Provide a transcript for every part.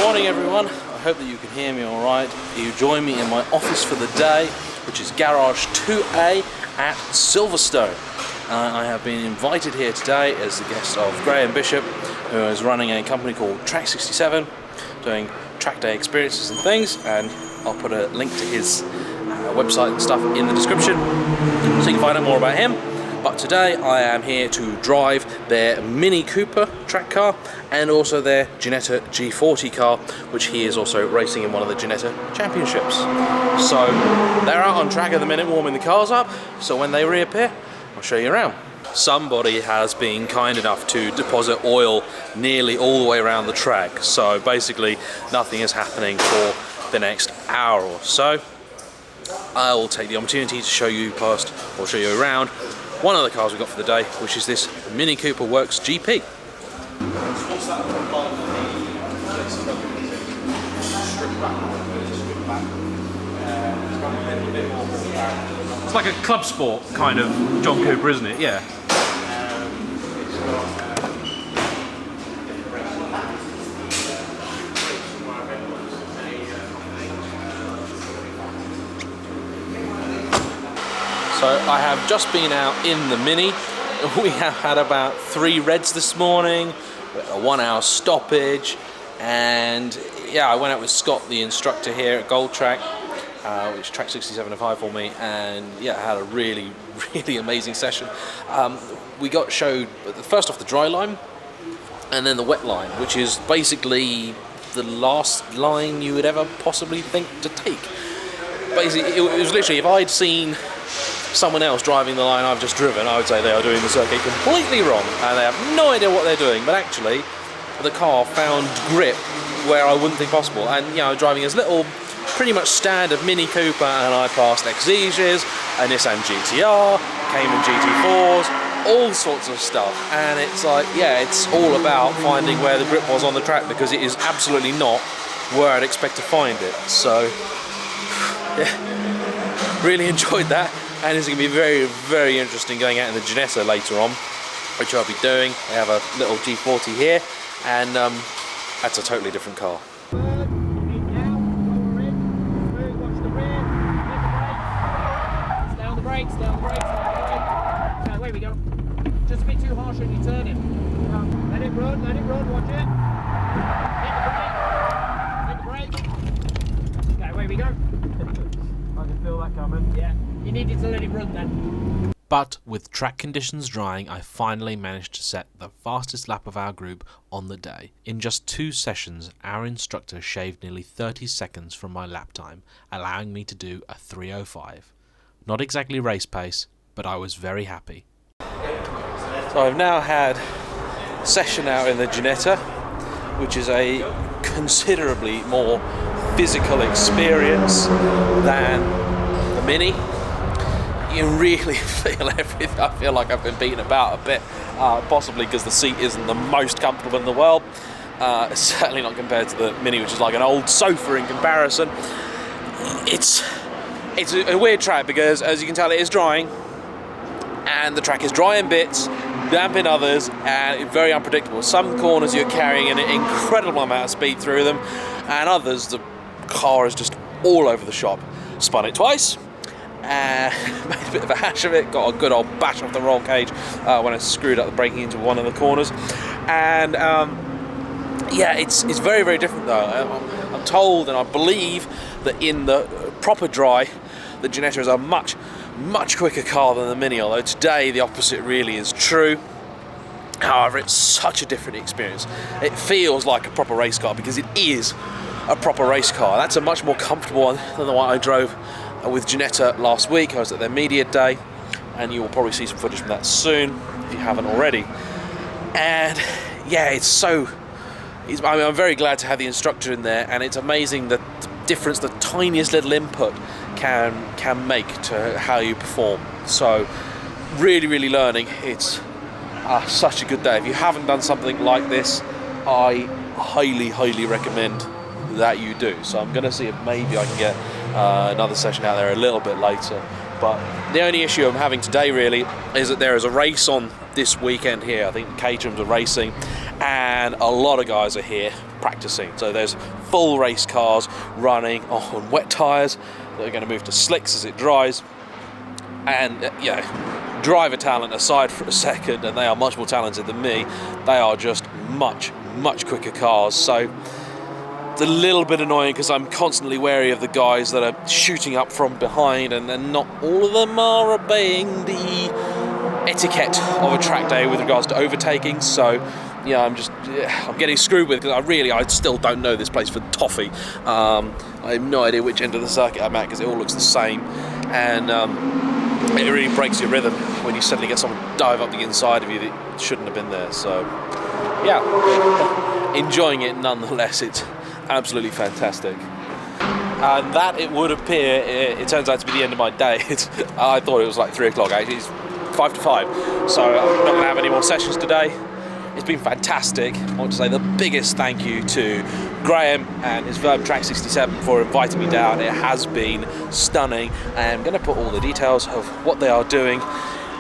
Morning everyone, I hope that you can hear me alright. You join me in my office for the day, which is Garage 2A at Silverstone. I have been invited here today as the guest of Graeme Bishop, who is running a company called Track 67, doing track day experiences and things, and I'll put a link to his website and stuff in the description so you can find out more about him. But today I am here to drive their Mini Cooper track car and also their Ginetta G40 car, which he is also racing in one of the Ginetta Championships. So they're out on track at the minute warming the cars up, so when they reappear I'll show you around. Somebody has been kind enough to deposit oil nearly all the way around the track, so basically nothing is happening for the next hour or so. I will take the opportunity to show you past, or show you around, one of the cars we got for the day, which is this Mini Cooper Works GP. It's like a club sport kind of John Cooper, isn't it? Yeah. So I have just been out in the Mini. We have had about 3 reds this morning, a 1 hour stoppage, and yeah, I went out with Scott, the instructor here at Gold Track, which Track 67 of high for me, and yeah, I had a really amazing session. We got showed first off the dry line, and then the wet line, which is basically the last line you would ever possibly think to take. Basically, it was literally, if I'd seen someone else driving the line I've just driven, I would say they are doing the circuit completely wrong and they have no idea what they're doing, but actually the car found grip where I wouldn't think possible. And you know, driving this little pretty much standard Mini Cooper, and I passed Exeges, a Nissan GTR, Cayman GT4s, all sorts of stuff, and it's like, yeah, it's all about finding where the grip was on the track, because it is absolutely not where I'd expect to find it. So yeah, really enjoyed that. And it's going to be very interesting going out in the Ginetta later on, which I'll be doing. We have a little G40 here, and that's a totally different car. Stay on the brakes, stay on the brakes, stay on the brakes. Okay, away we go. Just a bit too harsh when you turn it. Let it run, watch it. Hit the brake. Okay, away we go. I can feel that coming. Yeah. You needed to let it run then. But with track conditions drying, I finally managed to set the fastest lap of our group on the day. In just 2 sessions, our instructor shaved nearly 30 seconds from my lap time, allowing me to do a 3:05. Not exactly race pace, but I was very happy. So I've now had a session out in the Ginetta, which is a considerably more physical experience than the Mini. You really feel everything. I feel like I've been beaten about a bit, possibly because the seat isn't the most comfortable in the world. Certainly not compared to the Mini, which is like an old sofa in comparison. It's a weird track because, as you can tell, it is drying, and the track is dry in bits, damp in others, and it's very unpredictable. Some corners you're carrying an incredible amount of speed through them, and others the car is just all over the shop. Spun it twice. Made a bit of a hash of it, got a good old bash off the roll cage when I screwed up the braking into one of the corners, and yeah, it's very different though. I'm told and I believe that in the proper dry, the Ginetta is a much quicker car than the Mini, although today the opposite really is true. However, it's such a different experience. It feels like a proper race car because it is a proper race car. That's a much more comfortable one than the one I drove with Ginetta last week. I was at their media day, and you will probably see some footage from that soon if you haven't already. And yeah, I'm very glad to have the instructor in there, and it's amazing the difference the tiniest little input can make to how you perform. So really learning. It's such a good day. If you haven't done something like this, I highly recommend that you do. So I'm going to see if maybe I can get another session out there a little bit later. But the only issue I'm having today really is that there is a race on this weekend here. I think Caterham's are racing, and a lot of guys are here practicing. So there's full race cars running on wet tyres. They're going to move to slicks as it dries. And driver talent aside for a second, and they are much more talented than me, they are just much quicker cars. So it's a little bit annoying because I'm constantly wary of the guys that are shooting up from behind, and then not all of them are obeying the etiquette of a track day with regards to overtaking. So yeah, I'm getting screwed with, because I still don't know this place for toffee. I have no idea which end of the circuit I'm at, because it all looks the same, and it really breaks your rhythm when you suddenly get someone dive up the inside of you that shouldn't have been there. So yeah, enjoying it nonetheless. It's absolutely fantastic. And that, it would appear, it turns out to be the end of my day. I thought it was like 3 o'clock, actually it's 5 to 5, so I'm not going to have any more sessions today. It's been fantastic. I want to say the biggest thank you to Graeme and his Verb Track 67 for inviting me down. It has been stunning. I'm going to put all the details of what they are doing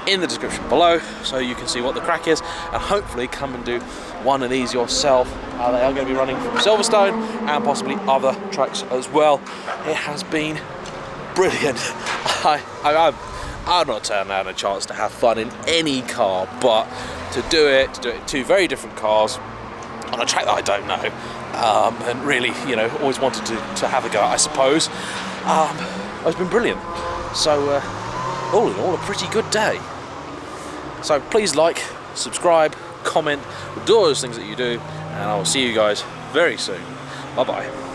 in the description below, so you can see what the crack is, and hopefully come and do one of these yourself. They are going to be running from Silverstone and possibly other tracks as well. It has been brilliant. I'm not turning down a chance to have fun in any car, but to do it in 2 very different cars on a track that I don't know, and really, always wanted to have a go at, I suppose, it's been brilliant. So all in all, a pretty good day. So please like, subscribe, comment, do all those things that you do, and I will see you guys very soon. Bye bye.